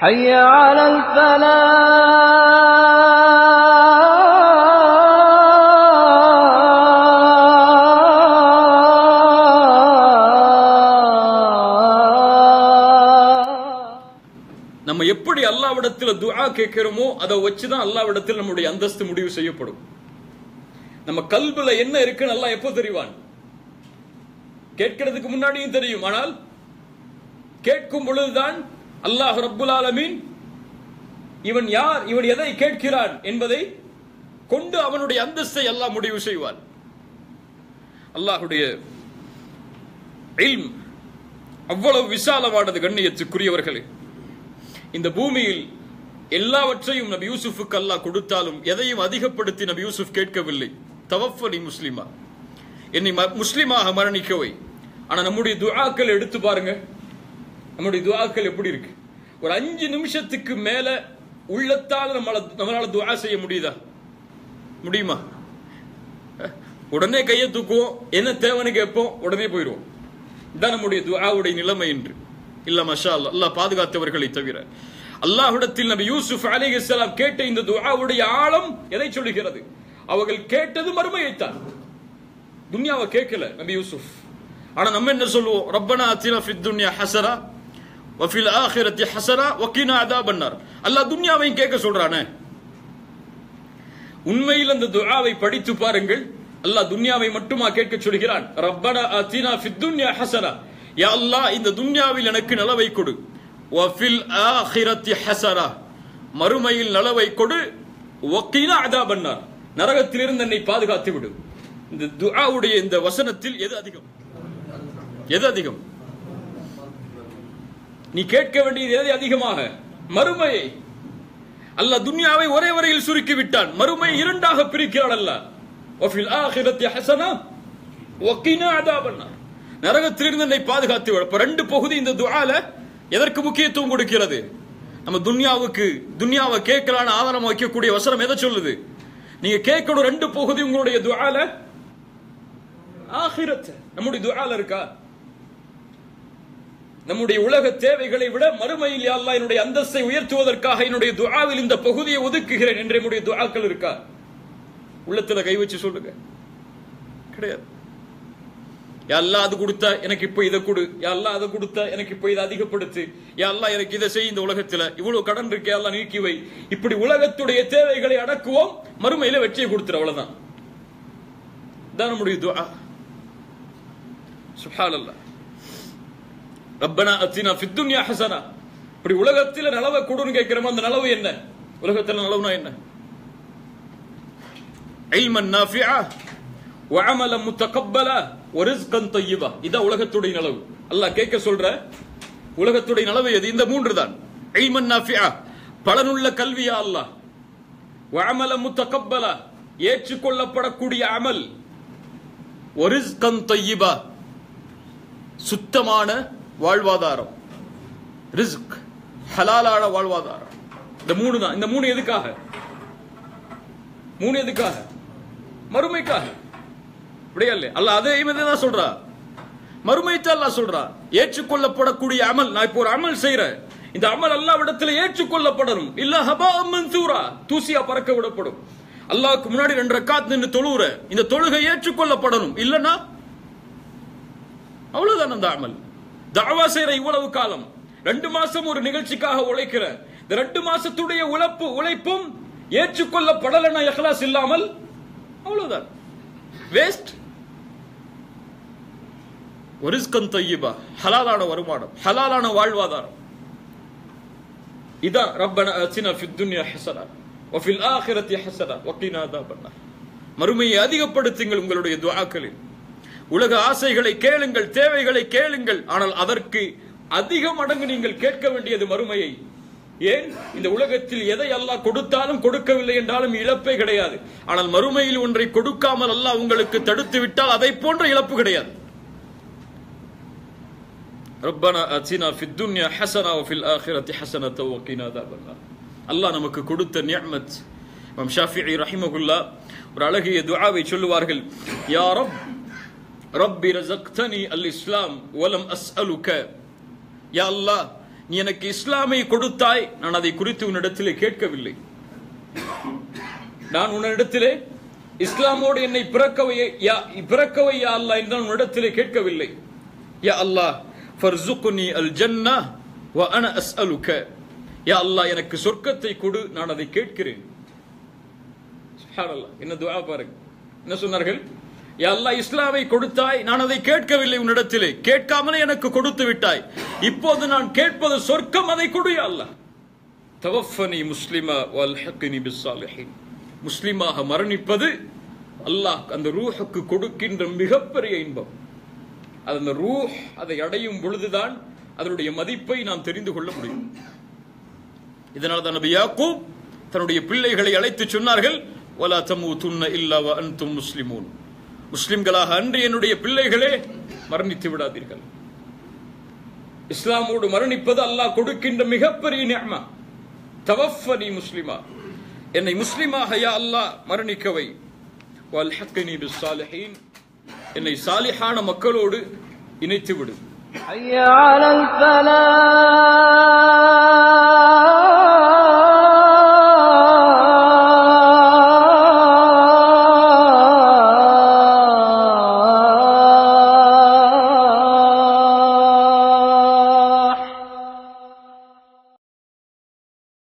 حي على நம்ம எப்படி அல்லாஹ்விடத்தில் துஆ கேட்கிறோமோ அதை வச்சுதான் அல்லாஹ்விடத்தில் நம்முடைய அந்தஸ்து முடிவு செய்யப்படும். நம்ம கல்புல என்ன இருக்குன்னு அல்லாஹ் எப்போ தெரிவான்? கேட்கிறதுக்கு முன்னாடியும் தெரியும். ஆனால் கேட்கும் பொழுதுதான் அல்லாஹ் ரப்புல் ஆலமீன் இவன் யார், இவன் எதை கேட்கிறான் என்பதை கொண்டு அவனுடைய அந்தஸ்தை அல்லாஹ் முடிவு செய்வான். அல்லாஹ்வுடைய இல்ம் அவ்வளவு விசாலமானது. கண்ணியத்துக்குரியவர்களே, இந்த பூமியில் எல்லாவற்றையும் நபி யூசுஃபுக்கு அல்லாஹ் கொடுத்தாலும் எதையும் அதிகப்படுத்தி நபி யூசுப் கேட்கவில்லை. தவஃபனி முஸ்லிமா, என்னை முஸ்லிமாக மரணிக்கவை. ஆனா நம்முடைய துஆக்கள் எடுத்து பாருங்க, நம்முடைய துஆக்கள் எப்படி இருக்கு? ஒரு 5 நிமிஷத்துக்கு மேல உள்ளத்தால் நம்மளால துஆ செய்ய முடியுதா? முடியுமா? உடனே கையை தூக்குவோம், என்ன தேவைன்னு கேட்போம், உடனே போயிடுவோம். இதான் நம்முடைய துஆவுடைய நிலைமை என்று. இல்ல மாஷா அல்லாஹ், அல்லாஹ் பாதுகாத்தவர்களை தவிர. அல்லாஹ்விடத்தில் நபி யூசுப் அலைஹிஸ்ஸலாம் கேட்ட இந்த துஆவுடைய ஆழம் எதை சொல்லுகிறது? அவர்கள் கேட்டது மறுமையைத்தான், துன்யாவை கேட்கல நபி யூசுப். ஆனா நம்ம என்ன சொல்லுவோம்? ரப்பனா அத்தினா ஃபித் துன்யா ஹஸனா வ ஃபில் ஆখিরাতি ஹஸனா வ கினா அஸாபன்னார். அல்லாஹ் துன்யாவையும் கேட்க சொல்றானே. உண்மையில் அந்த துஆவை படித்து பாருங்கள். அல்லாஹ் துன்யாவை மட்டுமா கேட்க சொல்கிறான்? ரப்பனா அத்தினா ஃபித் துன்யா ஹஸனா, யா அல்லாஹ் இந்த துன்யாவில் எனக்கு நலவை கொடு. வ ஃபில் ஆখিরাতি ஹஸனா, மறுமையில் நலவை கொடு. வ கினா அஸாபன்னார், நரகத்திலிருந்து என்னை பாதுகாத்து விடு. இந்த துஆவுடைய இந்த வசனத்தில் எது அதிகம்? எது அதிகம்? நீ கேட்க வேண்டியது எது அதிகமாக? மறுமையை. அல்லாஹ் துன்யாவை ஒரே வரையில் சுருக்கி விட்டான், மறுமை இரண்டாக பிரிக்கிறான் அல்லாஹ். வஃபில் ஆখিরাতি ஹஸனா வ கினா அஸாபன்னார், நரகத்திலிருந்து என்னை பாதுகாத்து விடு. அப்ப 2 பகுதி இந்த துஆல எதற்கு முக்கியத்துவம் கொடுக்கிறது? நம்ம துன்யாவை கேட்கலான ஆதாரம் வைக்கக்கூடிய வசனம் எதை சொல்லுது? நீங்க கேட்கணும் 2 பகுதி உங்களுடைய துஆல ஆখিরাத். நம்முடைய துஆல இருக்கா? நம்முடைய உலக தேவைகளை விட மறுமையில் யா அல்லாஹ் என்னுடைய அந்தஸ்தை உயர்த்துவதற்காக என்னுடைய துஆவில் இந்த பகுதியை ஒதுக்குகிறேன் என்று நம்முடைய துஆக்கள் இருக்கா? உள்ளத்துல கை வச்சு சொல்லுங்க. கிடையாது. யா அல்லாஹ் அது கொடுத்தா எனக்கு இப்ப இதை கொடு, யா அல்லாஹ் அதை கொடுத்தா எனக்கு இப்ப இதை அதிகப்படுத்து, யா அல்லாஹ் எனக்கு இதை செய், இந்த உலகத்துல இவ்வளவு கடன் இருக்கு, யா அல்லாஹ் நீக்கி வை. இப்படி உலகத்துடைய தேவைகளை அடக்குவோம், மறுமையில வெற்றியை கொடுத்துரு. அவ்வளவுதான் தான் நம்முடைய துஆ. சுப்ஹானல்லாஹ். ரப்பனா அத்தினா ஃபித் துன்யா ஹஸனா, இப்படி உலகத்தில் நலவை கொடுன்னு கேட்கிறோம். அந்த நலவு என்ன? உலகத்தில் நலவுனா என்ன? இல்மன் நாஃபிஆ வ அமலன் முத்தகப்பலா வ ரிஸ்கன் தய்யிபா. இதான் உலகத்துடைய நலவு. அல்லாஹ் கேட்க சொல்ற உலகத்துடைய நலவு எது? இந்த 3 தான். இல்மன் நாஃபிஆ, பலனுள்ள கல்வியா அல்லாஹ். வ அமலன் முத்தகப்பலா, ஏற்றுக்கொள்ளப்படக்கூடிய அமல். வ ரிஸ்கன் தய்யிபா, சுத்தமான வாழ்வாதாரம். ரிஸ்க், ஹலாலான வாழ்வாதாரம். இந்த 3 தான். இந்த 3 எதுக்காக? 3 எதுக்காக? மறுமைக்காக. அப்படியே இல்ல? அல்லாஹ் அதே தான் சொல்றா, மறுமைக்கு அல்லாஹ் சொல்றா. ஏற்றுக்கொள்ளப்படக்கூடிய அமல். நான் இப்போ ஒரு அமல் செய்யறேன், இந்த அமல் அல்லாஹ்விடத்தில் ஏற்றுக்கொள்ளப்படணும். இல்ல ஹபா மன்சூரா, தூசியா பறக்க விடப்படும். அல்லாஹ்வுக்கு முன்னாடி 2 ரக்காத் நின்று தொழுற, இந்த தொழுகை ஏற்றுக்கொள்ளப்படணும். இல்லனா அவ்வளவுதான் அந்த அமல். தஅவா செய்யற இவ்வளவு காலம், 2 மாசம் ஒரு நிகழ்ச்சிக்காக உழைக்கிற, இந்த 2 மாசத்துடைய உழைப்பும் ஏற்றுக்கொள்ளப்படலனா இஹ்லாஸ் இல்லாமல் அவ்வளவுதான், வேஸ்ட். ரிஸ்கன் தய்யிபா, ஹலாலான வருமானம், ஹலாலான வாழ்வாதாரம். இதா ரப்பனா அத்தினா ஃபித் துன்யா ஹஸனா வ ஃபில் ஆখিরাতি ஹஸனா வ கினா அஸாபன்னார். மறுமையை அதிகப்படுத்துங்கள் உங்களுடைய துஆக்களில். உலக ஆசைகளை கேளுங்கள், தேவைகளை கேளுங்கள், ஆனால் அதற்கு அதிக மடங்கு நீங்கள் கேட்க வேண்டியது மறுமையை. ஏன்? இந்த உலகத்தில் எதை அல்லாஹ் கொடுத்தாலும் கொடுக்கவில்லை என்றாலும் இழப்பே கிடையாது. ஆனால் மறுமையில் ஒன்றை கொடுக்காமல் அல்லாஹ் உங்களுக்கு தடுத்து விட்டால் அதை போன்ற இழப்பு கிடையாது. ரப்பனா அத்தினா ஃபித் துன்யா ஹஸனா வ ஃபில் ஆখিরাতি ஹஸனத வ கினா அஸாபன்னார். அல்லாஹ் நமக்கு கொடுத்த நிஅமத். இமாம் ஷாஃபிஈ ரஹிமஹுல்லாஹ் ஒரு அழகிய துஆவை சொல்லுவார்கள். யா ரப் ரப்பி ரஸக்தனி அல் இஸ்லாம் வலம் அஸ்அலுக. யா அல்லாஹ், நீ எனக்கு இஸ்லாமை கொடுத்தாய், நான் அதை குறித்து உன்னிடத்திலே கேட்கவில்லை. நான் உன்னிடத்திலே இஸ்லாமோடு என்னை பிறக்கவை யா அல்லாஹ் என்று உன்னிடத்திலே கேட்கவில்லை. யா அல்லாஹ் ஃபர்சுக்னி அல் ஜன்னah வ அனா அஸ்அலுக. யா அல்லாஹ் எனக்கு சொர்க்கத்தை கொடு, நான் அதை கேட்கிறேன். சுப்ஹானல்லாஹ், என்ன துஆ பாருங்க. என்ன சொன்னார்கள்? யா அல்லாஹ் இஸ்லாமை கொடுத்தாய், நான் அதை கேட்கவில்லை உன்னிடத்திலே, கேட்காமலே எனக்கு கொடுத்து விட்டாய். இப்போது நான் கேட்பது சொர்க்கம், அதை கொடு யா அல்லாஹ். தவஃபனி முஸ்லிமா வல்ஹக்னி பிஸ்ஸாலிஹீன். முஸ்லிமாக மரணிப்பது அல்லாஹ் அந்த ரூஹுக்கு கொடுக்கின்ற மிகப்பெரிய இன்பம். அந்த ரூஹ் அதை அடையும் பொழுதுதான் அதனுடைய மதிப்பை நாம் தெரிந்து கொள்ள முடியும். இதனால் தான் நபி யாக்கூப் தன்னுடைய பிள்ளைகளை அழைத்து சொன்னார்கள், வலா தமூதுன்ன இல்லா வ அன்தும் முஸ்லிமூன். முஸ்லிம்களாக அன்று என்னுடைய பிள்ளைகளே மரணித்து விடாதீர்கள். இஸ்லாமோடு மரணிப்பது அல்லாஹ் கொடுக்கின்ற மிகப்பெரிய நிஅமா. தவஃபனி முஸ்லிமா, என்னை முஸ்லிமாக யா அல்லாஹ் மரணிக்கவை. வல்ஹக்னி பிஸ்ஸாலிஹீன், என்னை சாலிஹான மக்களோடு இணைத்து விடு. ஹய்ய அலல் ஃபலாஹ்.